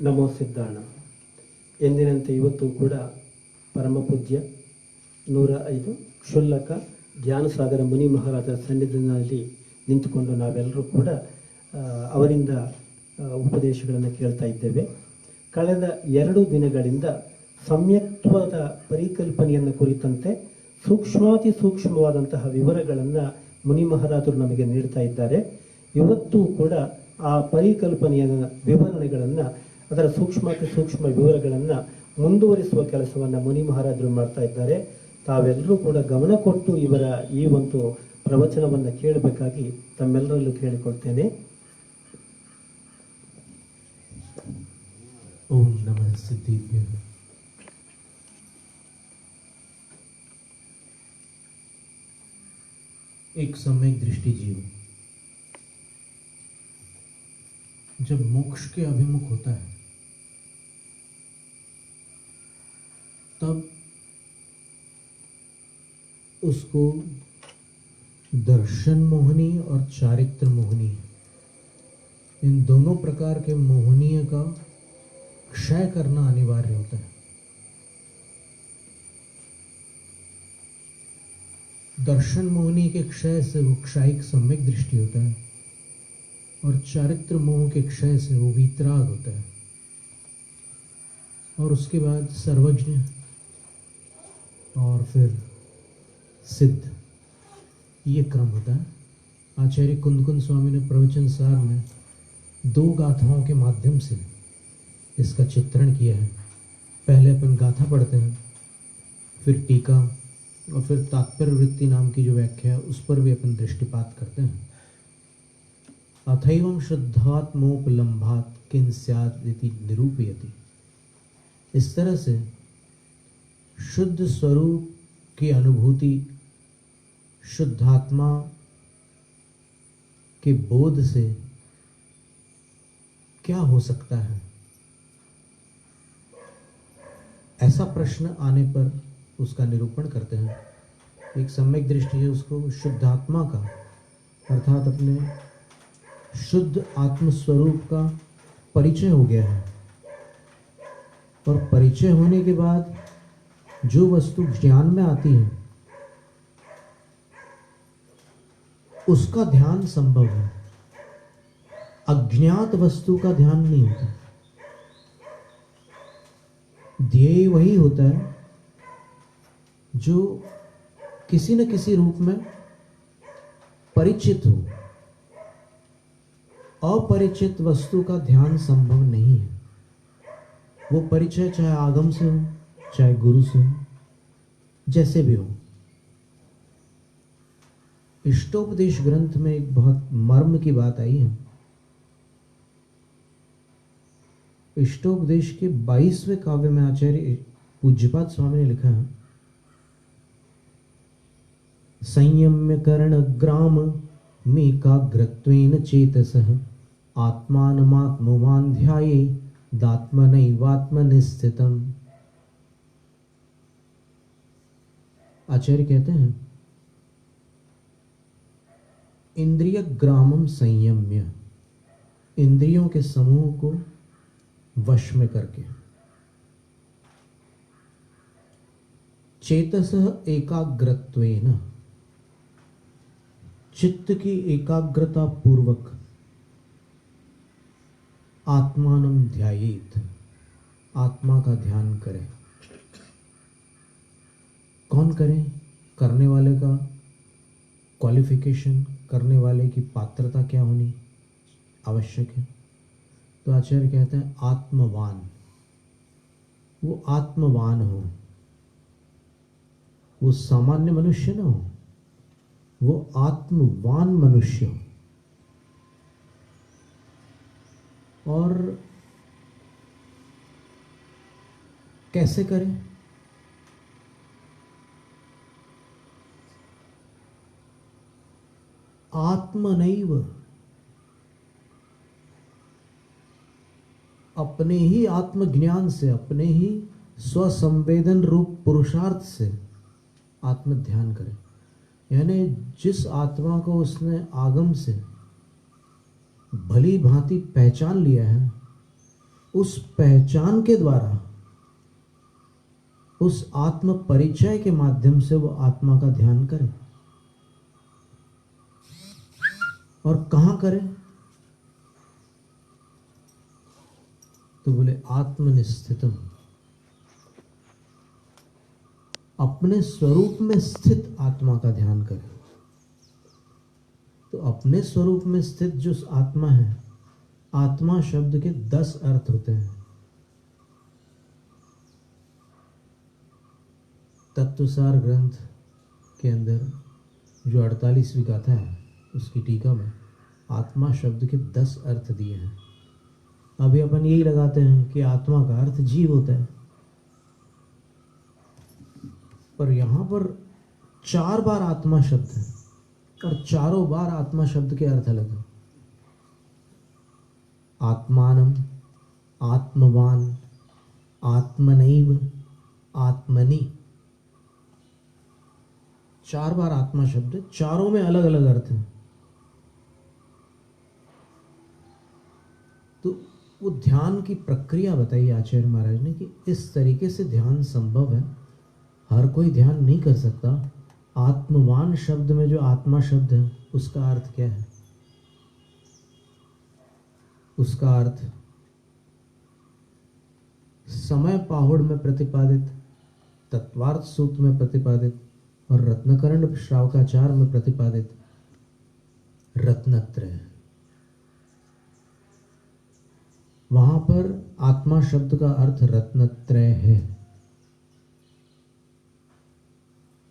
ನಮೋ ಸಿದ್ಧಾಣ. ಎಂದಿನಂತೆ ಇವತ್ತು ಕೂಡ ಪರಮಪೂಜ್ಯ 105 ಕ್ಷುಲ್ಲಕ ಜ್ಞಾನಸಾಗರ ಮುನಿ ಮಹಾರಾಜರ ಸನ್ನಿಧಿನಲ್ಲಿ ನಿಂತುಕೊಂಡು ನಾವೆಲ್ಲರೂ ಕೂಡ ಅವರಿಂದ ಉಪದೇಶಗಳನ್ನು ಕೇಳ್ತಾ ಇದ್ದೇವೆ. ಕಳೆದ 2 ದಿನಗಳಿಂದ ಸಮ್ಯಕ್ತ್ವದ ಪರಿಕಲ್ಪನೆಯನ್ನು ಕುರಿತಂತೆ ಸೂಕ್ಷ್ಮಾತಿ ಸೂಕ್ಷ್ಮವಾದಂತಹ ವಿವರಗಳನ್ನು ಮುನಿ ಮಹಾರಾಜರು ನಮಗೆ ನೀಡ್ತಾ ಇದ್ದಾರೆ. ಇವತ್ತು ಕೂಡ ಆ ಪರಿಕಲ್ಪನೆಯ ವಿವರಣೆಗಳನ್ನು, ಅದರ ಸೂಕ್ಷ್ಮಾತಿ ಸೂಕ್ಷ್ಮ ವಿವರಗಳನ್ನು ಮುಂದುವರಿಸುವ ಕೆಲಸವನ್ನು ಮುನಿ ಮಹಾರಾಜರು ಮಾಡ್ತಾ ಇದ್ದಾರೆ. ತಾವೆಲ್ಲರೂ ಕೂಡ ಗಮನ ಕೊಟ್ಟು ಇವರ ಈ ಒಂದು ಪ್ರವಚನವನ್ನು ಕೇಳಬೇಕಾಗಿ ತಮ್ಮೆಲ್ಲರಲ್ಲೂ ಕೇಳಿಕೊಳ್ತೇನೆ. ओम नमः सिद्धेभ्यो। एक सम्यक दृष्टि जीव जब मोक्ष के अभिमुख होता है तब उसको दर्शन मोहनी और चारित्र मोहनी, इन दोनों प्रकार के मोहनीय का क्षय करना अनिवार्य होता है। दर्शन मोहनी के क्षय से वो क्षायिक सम्यक दृष्टि होता है और चारित्र मोह के क्षय से वो वीतराग होता है और उसके बाद सर्वज्ञ और फिर सिद्ध, ये क्रम होता है। आचार्य कुंदकुंद स्वामी ने प्रवचन सार में 2 गाथाओं के माध्यम से इसका चित्रण किया है। पहले अपन गाथा पढ़ते हैं, फिर टीका और फिर तात्पर्य वृत्ति नाम की जो व्याख्या है उस पर भी अपन दृष्टिपात करते हैं। अथैवं शुद्धात्मोपलम्भात् किं स्यात् इति निरूपयति। इस तरह से शुद्ध स्वरूप की अनुभूति, शुद्धात्मा के बोध से क्या हो सकता है, ऐसा प्रश्न आने पर उसका निरूपण करते हैं। एक सम्यक दृष्टि है उसको शुद्धात्मा का, अर्थात अपने शुद्ध आत्म स्वरूप का परिचय हो गया है और परिचय होने के बाद जो वस्तु ज्ञान में आती है उसका ध्यान संभव है, अज्ञात वस्तु का ध्येय नहीं होता। ध्येय वही होता है जो किसी न किसी रूप में परिचित हो। अपरिचित वस्तु का ध्यान संभव नहीं है। वो परिचय चाहे आगम से हो, चाहे गुरु से हो, जैसे भी हो। इष्टोपदेश ग्रंथ में एक बहुत मर्म की बात आई है। इष्टोपदेश के 22वें काव्य में आचार्य पूज्यपाद स्वामी ने लिखा है, संयम्य कर्ण ग्राम मेकाग्रत्वेन चेतसः आत्मानमात्मवान् ध्याये दात्मनैवात्मनिस्थितम्। आचार्य कहते हैं, इंद्रिय ग्रामम संयम्य, इंद्रियों के समूह को वश में करके, चेतसः एकाग्रत्वेन, चित्त की एकाग्रता पूर्वक, आत्मानं ध्यायेत, आत्मा का ध्यान करें। कौन करे? करने वाले का क्वालिफिकेशन, करने वाले की पात्रता क्या होनी आवश्यक है। तो आचार्य कहते हैं आत्मवान, वो आत्मवान हो, वो सामान्य मनुष्य न हो, वो आत्मवान मनुष्य हो। और कैसे करें? आत्मनैव, अपने ही आत्मज्ञान से, अपने ही स्वसंवेदन रूप पुरुषार्थ से आत्म ध्यान करें। यानी जिस आत्मा को उसने आगम से भली भांति पहचान लिया है, उस पहचान के द्वारा, उस आत्म परिचय के माध्यम से वो आत्मा का ध्यान करे। और कहां करे? तो बोले आत्मनिस्थितम, अपने स्वरूप में स्थित आत्मा का ध्यान करे। तो अपने स्वरूप में स्थित जो आत्मा है, आत्मा शब्द के 10 अर्थ होते हैं। तत्वसार ग्रंथ के अंदर जो 48वीं गाथा है, उसकी टीका में आत्मा शब्द के 10 अर्थ दिए हैं। अभी अपन यही लगाते हैं कि आत्मा का अर्थ जीव होता है, पर यहां पर 4 बार आत्मा शब्द है और चारों बार आत्मा शब्द के अर्थ अलग है। आत्मानम, आत्मवान, आत्मनैव, आत्मनि, 4 बार आत्मा शब्द है, चारों में अलग अलग अर्थ है। तो वो ध्यान की प्रक्रिया बताई आचार्य महाराज ने कि इस तरीके से ध्यान संभव है। हर कोई ध्यान नहीं कर सकता। आत्मवान शब्द में जो आत्मा शब्द है, उसका अर्थ क्या है? उसका अर्थ समय पाहुड़ में प्रतिपादित, तत्वार्थ सूत्र में प्रतिपादित और रत्नकर्ण श्रावकाचार में प्रतिपादित रत्नत्रय। वहां पर आत्मा शब्द का अर्थ रत्नत्रय है।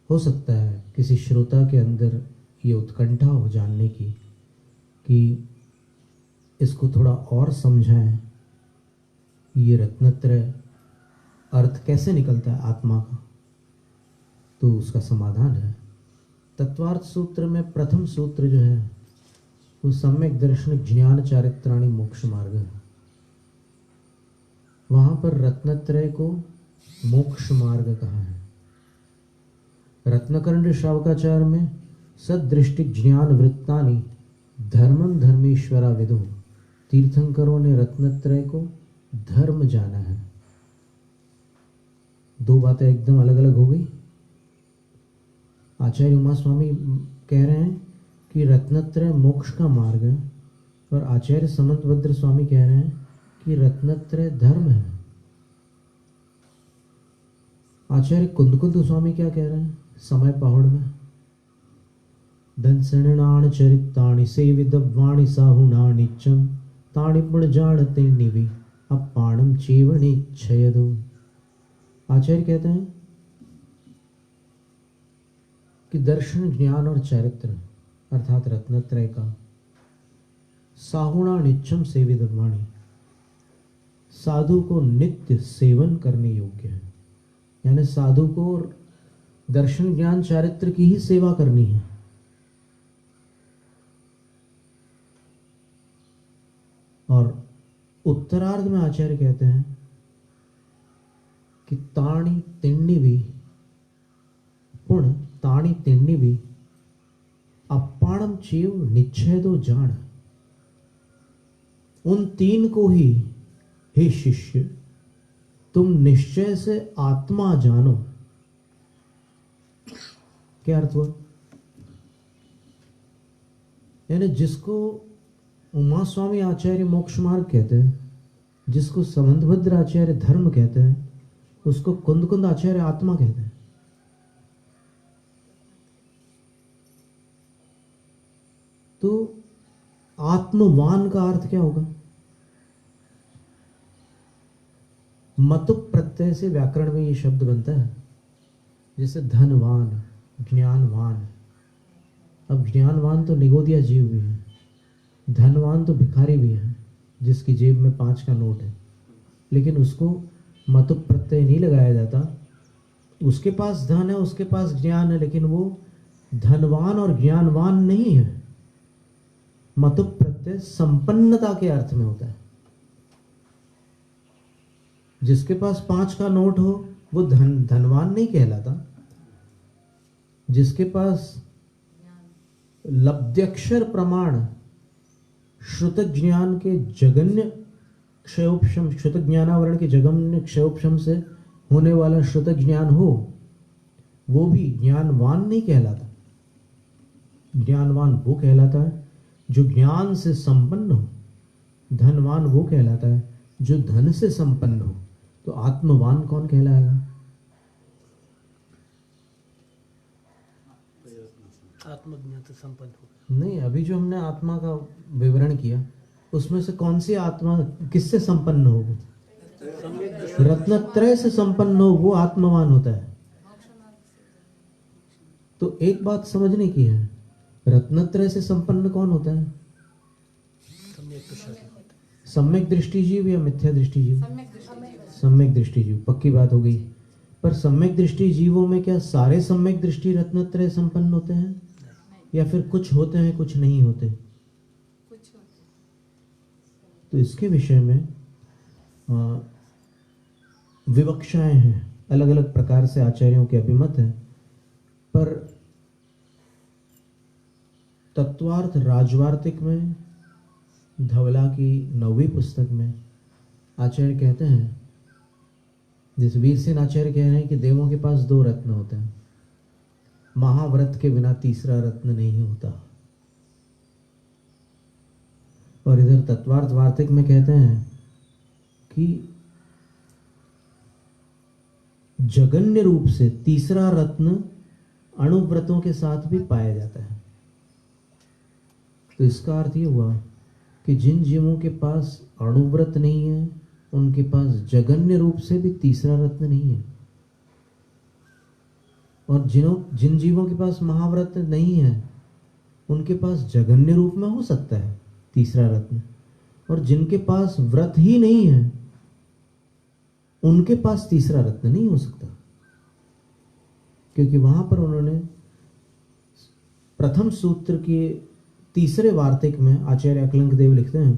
हो सकता है किसी श्रोता के अंदर ये उत्कंठा हो जानने की कि इसको थोड़ा और समझाएं, ये रत्नत्रय अर्थ कैसे निकलता है आत्मा का। तो उसका समाधान है तत्वार्थ सूत्र में। प्रथम सूत्र जो है वो सम्यक दर्शन ज्ञान चारित्राणि मोक्ष मार्ग है। वहां पर रत्नत्रय को मोक्ष मार्ग कहा है। रत्नकर्ण श्रावकाचार में सदृष्टि ज्ञान वृत्तानि धर्मं धर्मेश्वरा विदु, तीर्थंकरों ने रत्नत्रय को धर्म जाना है। 2 बातें एकदम अलग अलग हो गई। आचार्य उमा स्वामी कह रहे हैं कि रत्नत्रय मोक्ष का मार्ग है, और आचार्य समंतभद्र स्वामी कह रहे हैं कि रत्नत्रय धर्म है। आचार्य कुंद स्वामी क्या कह रहे हैं समय पहाड़ में? दंसणाण चरिताणि सेविदवाणि साहुनाणि चं ताणि पुण जानते निवि अपाणम चेवणि छयदो। आचार्य कहते हैं कि दर्शन ज्ञान और चरित्र अर्थात रत्नत्रय का साहुणा नित्यम सेविदवाणी, साधु को नित्य सेवन करने योग्य है। यानी साधु को दर्शन ज्ञान चारित्र की ही सेवा करनी है। और उत्तरार्ध में आचार्य कहते हैं कि ताणी तिण्णिवि पुण ताणी तिण्णिवि अपाणम चेव निच्छेदो जान। उन 3 को ही हे शिष्य तुम निश्चय से आत्मा जानो। क्या अर्थ हुआ? यानी जिसको उमा स्वामी आचार्य मोक्ष मार्ग कहते हैं, जिसको समंतभद्र आचार्य धर्म कहते हैं, उसको कुंद आचार्य आत्मा कहते हैं। तो आत्मवान का अर्थ क्या होगा? मतुप प्रत्यय से व्याकरण में ये शब्द बनता है, जैसे धनवान, ज्ञानवान। अब ज्ञानवान तो निगोदिया जीव भी है, धनवान तो भिखारी भी है जिसकी जेब में 5 का नोट है, लेकिन उसको मतुप प्रत्यय नहीं लगाया जाता। उसके पास धन है, उसके पास ज्ञान है, लेकिन वो धनवान और ज्ञानवान नहीं है। मतुप प्रत्यय संपन्नता के अर्थ में होता है। जिसके पास 5 का नोट हो वो धनवान नहीं कहलाता। जिसके पास लब्ध्यक्षर प्रमाण श्रुत ज्ञान के जगन्य क्षयोपशम श्रुत ज्ञानावरण के जगन्य क्षयोपशम से होने वाला श्रुत ज्ञान हो, वो भी ज्ञानवान नहीं कहलाता। ज्ञानवान वो कहलाता है जो ज्ञान से संपन्न हो, धनवान वो कहलाता है जो धन से संपन्न हो। तो आत्मवान कौन कहलाएगा? आत्मज्ञान से संपन्न होगा। नहीं, अभी जो हमने आत्मा का विवरण किया उसमें से कौन सी आत्मा किससे संपन्न होगी? रत्नत्रय से संपन्न हो, वो आत्मवान होता है। तो एक बात समझने की है, रत्नत्रय से संपन्न कौन होता है? सम्यक दृष्टि जीव या मिथ्या दृष्टि जीव? सम्यक दृष्टि जीव, पक्की बात हो गई। पर सम्यक दृष्टि जीवों में क्या सारे सम्यक दृष्टि रत्नत्रय संपन्न होते हैं, या फिर कुछ होते हैं कुछ नहीं होते? तो इसके विषय में विवक्षाएं हैं, अलग अलग प्रकार से आचार्यों के अभिमत है। पर तत्वार्थ राजवार्तिक में धवला की 9वीं पुस्तक में आचार्य कहते हैं, जिस वीरसेन आचार्य कह रहे हैं कि देवों के पास 2 रत्न होते हैं, महाव्रत के बिना तीसरा रत्न नहीं होता। और इधर तत्वार्थ वार्तिक में कहते हैं कि जगन्य रूप से तीसरा रत्न अणुव्रतों के साथ भी पाया जाता है। तो इसका अर्थ ये हुआ कि जिन जीवों के पास अणुव्रत नहीं है उनके पास जगन्य रूप से भी तीसरा रत्न नहीं है, और जिन जीवों के पास महाव्रत नहीं है उनके पास जगन्य रूप में हो सकता है तीसरा रत्न, और जिनके पास व्रत ही नहीं है उनके पास तीसरा रत्न नहीं हो सकता। क्योंकि वहां पर उन्होंने प्रथम सूत्र के तीसरे वार्तिक में आचार्य अकलंक देव लिखते हैं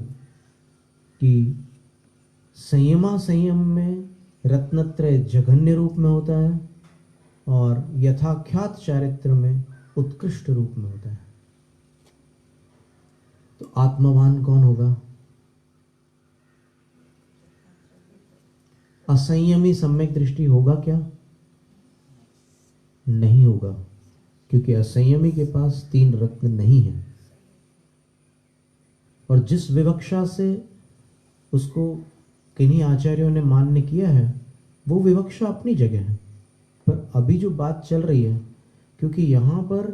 कि संयमा संयम में रत्नत्रय जघन्य रूप में होता है और यथाख्यात चारित्र में उत्कृष्ट रूप में होता है। तो आत्मवान कौन होगा? असंयमी सम्यक दृष्टि होगा क्या? नहीं होगा, क्योंकि असंयमी के पास 3 रत्न नहीं है। और जिस विवक्षा से उसको किन्हीं आचार्यों ने मान्य किया है वो विवक्षा अपनी जगह है। पर अभी जो बात चल रही है, क्योंकि यहां पर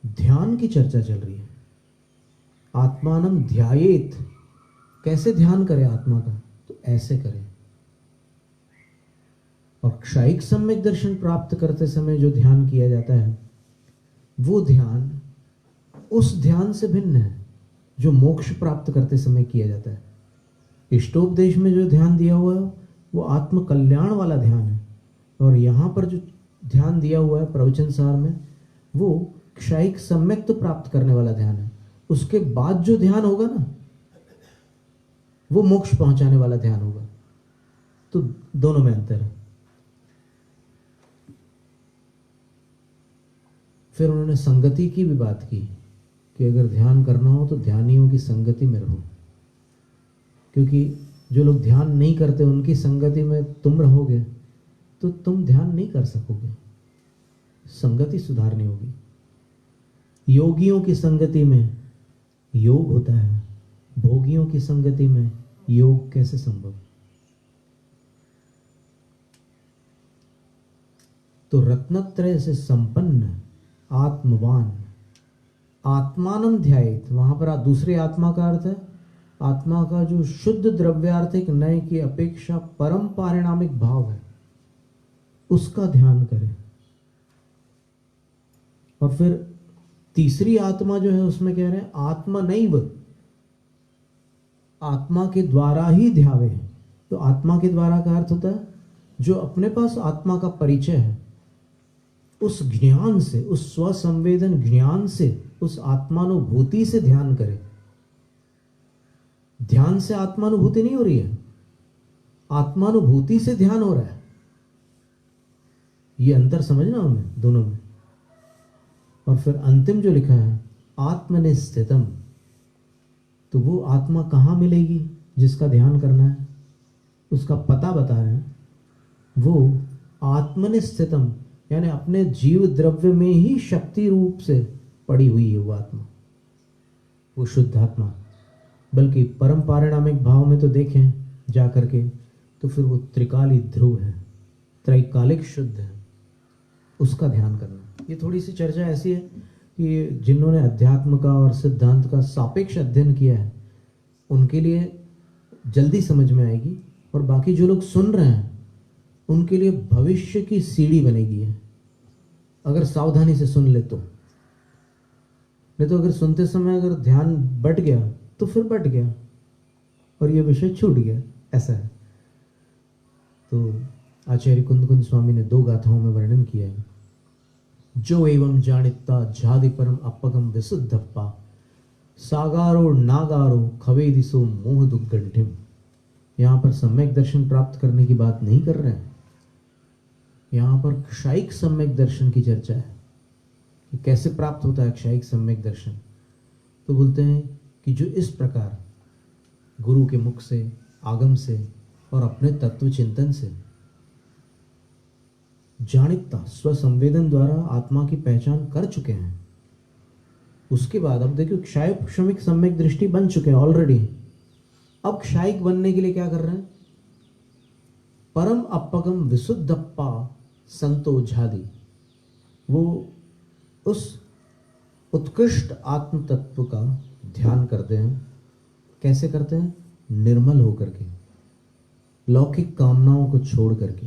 ध्यान की चर्चा चल रही है, आत्मानं ध्यायेत, कैसे ध्यान करें आत्मा का? तो ऐसे करें। और क्षयिक सम्यक दर्शन प्राप्त करते समय जो ध्यान किया जाता है वो ध्यान उस ध्यान से भिन्न है जो मोक्ष प्राप्त करते समय किया जाता है। इष्टोपदेश में जो ध्यान दिया हुआ है वो आत्म कल्याण वाला ध्यान है, और यहाँ पर जो ध्यान दिया हुआ है प्रवचन सार में वो क्षयिक सम्यक प्राप्त करने वाला ध्यान है। उसके बाद जो ध्यान होगा ना वो मोक्ष पहुंचाने वाला ध्यान होगा। तो दोनों में अंतर है। फिर उन्होंने संगति की भी बात की कि अगर ध्यान करना हो तो ध्यानियों की संगति में रहो, क्योंकि जो लोग ध्यान नहीं करते उनकी संगति में तुम रहोगे तो तुम ध्यान नहीं कर सकोगे, संगति सुधारनी होगी। योगियों की संगति में योग होता है, भोगियों की संगति में योग कैसे संभव? तो रत्नत्रय से संपन्न आत्मवान, आत्मानं ध्यायेत, वहां पर दूसरे आत्मा का अर्थ है आत्मा का जो शुद्ध द्रव्यार्थिक नय की अपेक्षा परम पारिणामिक भाव है उसका ध्यान करें। और फिर तीसरी आत्मा जो है उसमें कह रहे हैं आत्मनैव, आत्मा के द्वारा ही ध्यावे। तो आत्मा के द्वारा का अर्थ होता है जो अपने पास आत्मा का परिचय है उस ज्ञान से, उस स्वसंवेदन ज्ञान से, उस आत्मानुभूति से ध्यान करे। ध्यान से आत्मानुभूति नहीं हो रही है, आत्मानुभूति से ध्यान हो रहा है। ये अंतर समझना हमें दोनों में। और फिर अंतिम जो लिखा है आत्मनिस्थितम, तो वो आत्मा कहां मिलेगी? जिसका ध्यान करना है, उसका पता बता रहे हैं, वो आत्मनिस्थितम यानी अपने जीव द्रव्य में ही शक्ति रूप से पड़ी हुई है वो आत्मा, वो शुद्ध आत्मा। बल्कि परम पारिणामिक भाव में तो देखें जा करके तो फिर वो त्रिकाली ध्रुव है, त्रैकालिक शुद्ध है, उसका ध्यान करना। ये थोड़ी सी चर्चा ऐसी है कि जिन्होंने अध्यात्म का और सिद्धांत का सापेक्ष अध्ययन किया है उनके लिए जल्दी समझ में आएगी, और बाकी जो लोग सुन रहे हैं उनके लिए भविष्य की सीढ़ी बनेगी है, अगर सावधानी से सुन ले तो। नहीं तो अगर सुनते समय अगर ध्यान बट गया तो फिर बट गया और ये विषय छूट गया, ऐसा है। तो आचार्य कुंद स्वामी ने 2 गाथाओं में वर्णन किया है। जो एवं जानिता झादि परम अपगम विशुद्धप्पा सागारो नागारो खवेदिसो मोह दुर्गंठिम। यहाँ पर सम्यक दर्शन प्राप्त करने की बात नहीं कर रहे हैं, यहाँ पर क्षायिक सम्यक दर्शन की चर्चा है कि कैसे प्राप्त होता है क्षायिक सम्यक दर्शन। तो बोलते हैं कि जो इस प्रकार गुरु के मुख से, आगम से और अपने तत्व चिंतन से जानिकता स्वसंवेदन द्वारा आत्मा की पहचान कर चुके हैं, उसके बाद अब देखिए क्षायिक क्षमिक सम्यक दृष्टि बन चुके हैं ऑलरेडी। अब क्षायिक बनने के लिए क्या कर रहे हैं? परम अपगम विशुद्धप्पा संतो झादि, वो उस उत्कृष्ट आत्म तत्व का ध्यान करते हैं। कैसे करते हैं? निर्मल होकर के, लौकिक कामनाओं को छोड़ करके,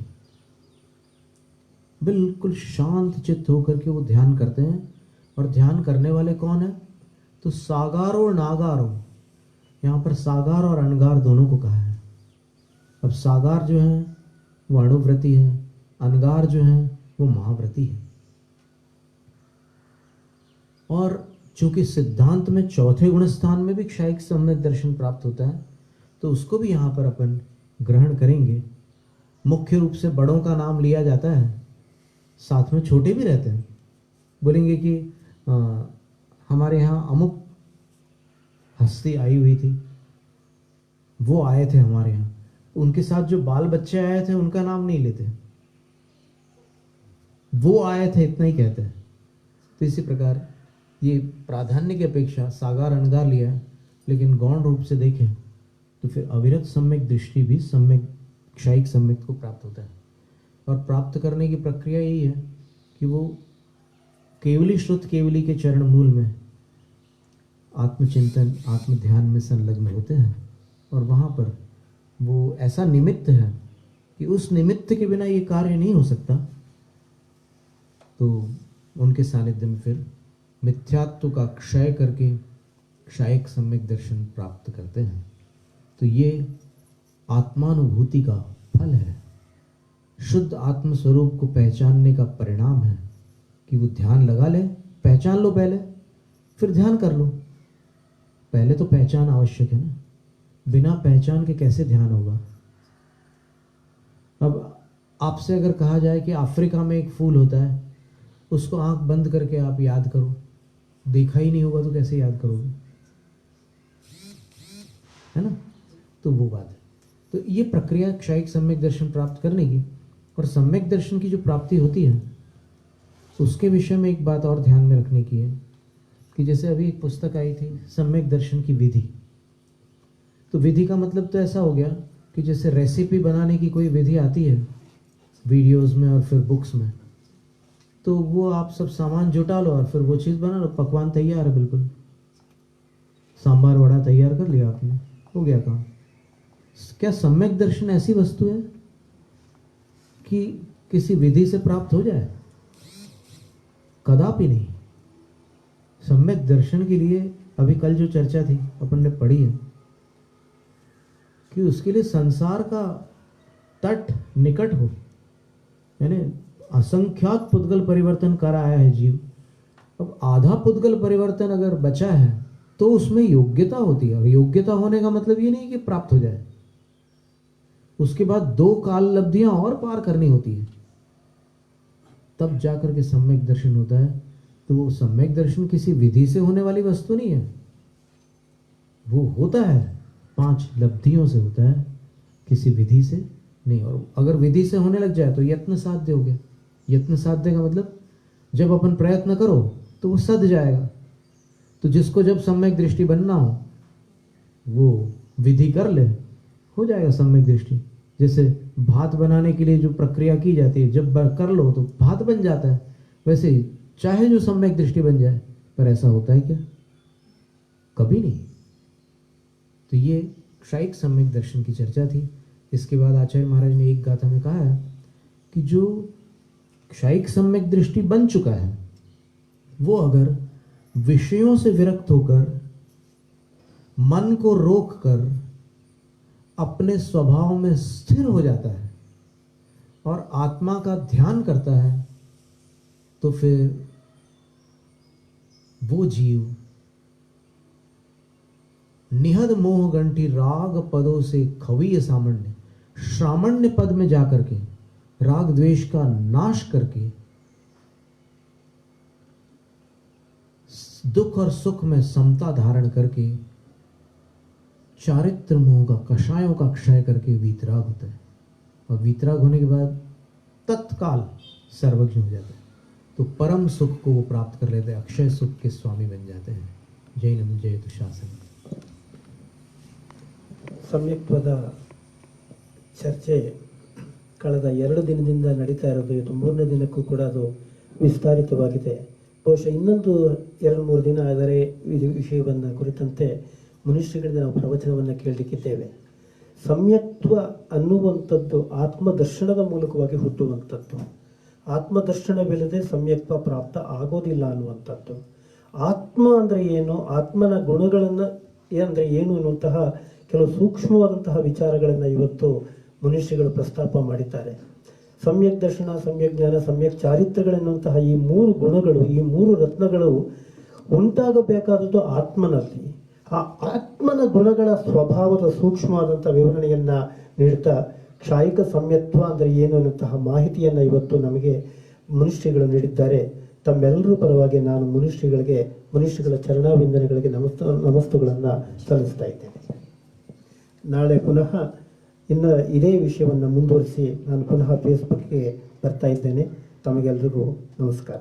बिल्कुल शांत चित्त होकर के वो ध्यान करते हैं। और ध्यान करने वाले कौन है? तो सागारो नागारो, यहाँ पर सागार और अनगार दोनों को कहा है। अब सागार जो है वो अणुव्रती है, अनगार जो है वो महाव्रती है। और चूंकि सिद्धांत में चौथे गुण स्थान में भी क्षायिक सम्यक दर्शन प्राप्त होता है, तो उसको भी यहाँ पर अपन ग्रहण करेंगे। मुख्य रूप से बड़ों का नाम लिया जाता है, साथ में छोटे भी रहते हैं। बोलेंगे कि हमारे यहाँ अमुक हस्ती आई हुई थी, वो आए थे हमारे यहाँ, उनके साथ जो बाल बच्चे आए थे उनका नाम नहीं लेते, वो आए थे इतना ही कहते हैं। तो इसी प्रकार ये प्राधान्य की अपेक्षा सागार अनगार लिया है, लेकिन गौण रूप से देखें तो फिर अविरत सम्यक दृष्टि भी सम्यक क्षायिक सम्यक को प्राप्त होता है। और प्राप्त करने की प्रक्रिया यही है कि वो केवली श्रुत केवली के चरण मूल में आत्मचिंतन आत्म ध्यान में संलग्न होते हैं, और वहाँ पर वो ऐसा निमित्त है कि उस निमित्त के बिना ये कार्य नहीं हो सकता। तो उनके सानिध्य में फिर मिथ्यात्व का क्षय करके क्षायिक सम्यक दर्शन प्राप्त करते हैं। तो ये आत्मानुभूति का फल है, शुद्ध आत्म स्वरूप को पहचानने का परिणाम है कि वो ध्यान लगा ले, पहचान लो पहले, फिर ध्यान कर लो। पहले तो पहचान आवश्यक है ना, बिना पहचान के कैसे ध्यान होगा। अब आपसे अगर कहा जाए कि अफ्रीका में एक फूल होता है, उसको आंख बंद करके आप याद करो, देखा ही नहीं होगा तो कैसे याद करोगे, है ना। तो वो बात है। तो ये प्रक्रिया क्षायिक सम्यक दर्शन प्राप्त करने की, और सम्यक दर्शन की जो प्राप्ति होती है उसके विषय में एक बात और ध्यान में रखने की है कि जैसे अभी एक पुस्तक आई थी सम्यक दर्शन की विधि। तो विधि का मतलब तो ऐसा हो गया कि जैसे रेसिपी बनाने की कोई विधि आती है वीडियोस में और फिर बुक्स में, तो वो आप सब सामान जुटा लो और फिर वो चीज़ बना लो, पकवान तैयार है, बिल्कुल सांबार वड़ा तैयार कर लिया आपने, हो गया काम। क्या सम्यक दर्शन ऐसी वस्तु है कि किसी विधि से प्राप्त हो जाए? कदापि नहीं। सम्यक दर्शन के लिए अभी कल जो चर्चा थी अपन ने पढ़ी है कि उसके लिए संसार का तट निकट हो, यानी असंख्यात पुद्गल परिवर्तन कर आया है जीव। अब आधा पुद्गल परिवर्तन अगर बचा है तो उसमें योग्यता होती है, और योग्यता होने का मतलब ये नहीं कि प्राप्त हो जाए, उसके बाद 2 काल लब्धियां और पार करनी होती है, तब जाकर के सम्यक दर्शन होता है। तो वो सम्यक दर्शन किसी विधि से होने वाली वस्तु नहीं है, वो होता है 5 लब्धियों से होता है, किसी विधि से नहीं। और अगर विधि से होने लग जाए तो यत्न साध्य हो गया। यत्न साध्य का मतलब जब अपन प्रयत्न करो तो वो सध जाएगा। तो जिसको जब सम्यक दृष्टि बनना हो वो विधि कर ले, हो जाएगा सम्यक दृष्टि। जैसे भात बनाने के लिए जो प्रक्रिया की जाती है, जब कर लो तो भात बन जाता है। वैसे ही चाहे जो सम्यक दृष्टि बन जाए, पर ऐसा होता है क्या? कभी नहीं। तो ये क्षायिक सम्यक दर्शन की चर्चा थी। इसके बाद आचार्य महाराज ने एक गाथा में कहा है कि जो क्षायिक सम्यक दृष्टि बन चुका है वो अगर विषयों से विरक्त होकर मन को रोककर अपने स्वभाव में स्थिर हो जाता है और आत्मा का ध्यान करता है, तो फिर वो जीव निहद मोह गंठी राग पदों से खवीय सामान्य श्रामण्य पद में जाकर के राग द्वेष का नाश करके दुख और सुख में समता धारण करके चारित्र मोह का कषायों का क्षय करके वीतराग होता है। और वीतराग होने के बाद तत्काल सर्वज्ञ हो जाता है। तो परम सुख को वो प्राप्त कर लेते हैं, अक्षय सुख के स्वामी बन जाते हैं। जय नम जय तु शासन। ಸಮ್ಯಕ್ತ್ವದ ಚರ್ಚೆ ಕಳೆದ 2 ದಿನದಿಂದ ನಡೀತಾ ಇರೋದು. ಇದು 3ನೇ ದಿನಕ್ಕೂ ಕೂಡ ಅದು ವಿಸ್ತಾರಿತವಾಗಿದೆ. ಬಹುಶಃ ಇನ್ನೊಂದು 2-3 ದಿನ ಆದರೆ ಈ ವಿಷಯವನ್ನು ಕುರಿತಂತೆ ಮನುಷ್ಯಗಳಿಂದ ನಾವು ಪ್ರವಚನವನ್ನು ಕೇಳಲಿಕ್ಕಿದ್ದೇವೆ. ಸಮ್ಯಕ್ತ್ವ ಅನ್ನುವಂಥದ್ದು ಆತ್ಮದರ್ಶನದ ಮೂಲಕವಾಗಿ ಹುಟ್ಟುವಂಥದ್ದು. ಆತ್ಮದರ್ಶನವಿಲ್ಲದೆ ಸಮ್ಯಕ್ತ್ವ ಪ್ರಾಪ್ತ ಆಗೋದಿಲ್ಲ ಅನ್ನುವಂಥದ್ದು. ಆತ್ಮ ಅಂದರೆ ಏನು, ಆತ್ಮನ ಗುಣಗಳನ್ನು ಅಂದರೆ ಏನು ಅನ್ನುವಂತಹ ಕೆಲವು ಸೂಕ್ಷ್ಮವಾದಂತಹ ವಿಚಾರಗಳನ್ನು ಇವತ್ತು ಮನುಷ್ಯಗಳು ಪ್ರಸ್ತಾಪ ಮಾಡಿದ್ದಾರೆ. ಸಮ್ಯಕ್ ದರ್ಶನ, ಸಮ್ಯಕ್ ಜ್ಞಾನ, ಸಮ್ಯಕ್ ಚಾರಿತ್ರಗಳೆನ್ನುವಂತಹ ಈ 3 ಗುಣಗಳು, ಈ 3 ರತ್ನಗಳು ಉಂಟಾಗಬೇಕಾದದ್ದು ಆತ್ಮನಲ್ಲಿ. ಆ ಆತ್ಮನ ಗುಣಗಳ ಸ್ವಭಾವದ ಸೂಕ್ಷ್ಮವಾದಂತಹ ವಿವರಣೆಯನ್ನ ನೀಡ್ತಾ ಕ್ಷಾಯಿಕ ಸಮ್ಯತ್ವ ಅಂದರೆ ಏನು ಅನ್ನುವಂತಹ ಮಾಹಿತಿಯನ್ನು ಇವತ್ತು ನಮಗೆ ಮನುಷ್ಯಗಳು ನೀಡಿದ್ದಾರೆ. ತಮ್ಮೆಲ್ಲರೂ ಪರವಾಗಿ ನಾನು ಮನುಷ್ಯಗಳ ಚರಣಾವಿಂದನೆಗಳಿಗೆ ನಮಸ್ತುಗಳನ್ನು ಸಲ್ಲಿಸ್ತಾ ಇದ್ದೇನೆ. ನಾಳೆ ಪುನಃ ಇನ್ನು ಇದೇ ವಿಷಯವನ್ನು ಮುಂದುವರಿಸಿ ನಾನು ಪುನಃ ಫೇಸ್ಬುಕ್ಗೆ ಬರ್ತಾ ಇದ್ದೇನೆ. ತಮಗೆಲ್ಲರಿಗೂ ನಮಸ್ಕಾರ.